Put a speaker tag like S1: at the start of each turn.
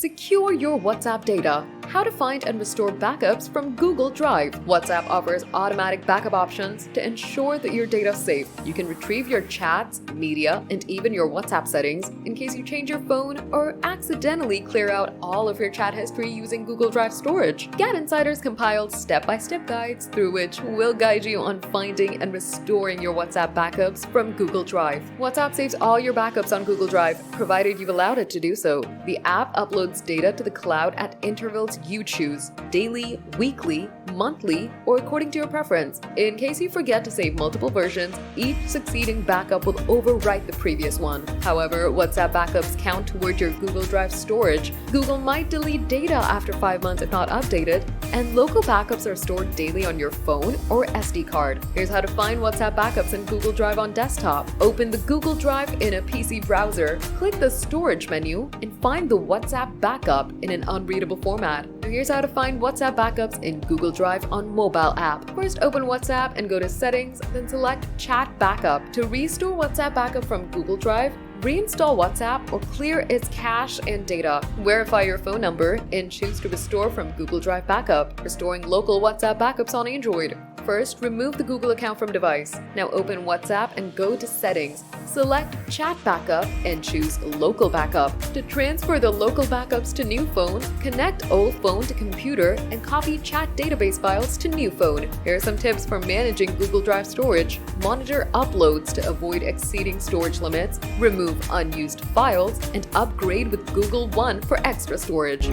S1: Secure your WhatsApp data. How to find and restore backups from Google Drive. WhatsApp offers automatic backup options to ensure that your data is safe. You can retrieve your chats, media, and even your WhatsApp settings in case you change your phone or accidentally clear out all of your chat history using Google Drive storage. GadInsider's compiled step-by-step guides through which will guide you on finding and restoring your WhatsApp backups from Google Drive. WhatsApp saves all your backups on Google Drive, provided you've allowed it to do so. The app uploads data to the cloud at intervals you choose: daily, weekly, monthly, or according to your preference. In case you forget to save multiple versions, each succeeding backup will overwrite the previous one. However, WhatsApp backups count toward your Google Drive storage. Google might delete data after 5 months if not updated, and local backups are stored daily on your phone or SD card. Here's how to find WhatsApp backups in Google Drive on desktop. Open the Google Drive in a PC browser, click the Storage menu, and find the WhatsApp backup in an unreadable format. Now here's how to find WhatsApp backups in Google Drive on mobile app. First, open WhatsApp and go to Settings, then select Chat Backup. To restore WhatsApp backup from Google Drive, reinstall WhatsApp or clear its cache and data. Verify your phone number and choose to restore from Google Drive backup. Restoring local WhatsApp backups on Android. First, remove the Google account from device. Now open WhatsApp and go to Settings. Select Chat Backup and choose Local Backup. To transfer the local backups to new phone, connect old phone to computer and copy chat database files to new phone. Here are some tips for managing Google Drive storage. Monitor uploads to avoid exceeding storage limits, remove unused files, and upgrade with Google One for extra storage.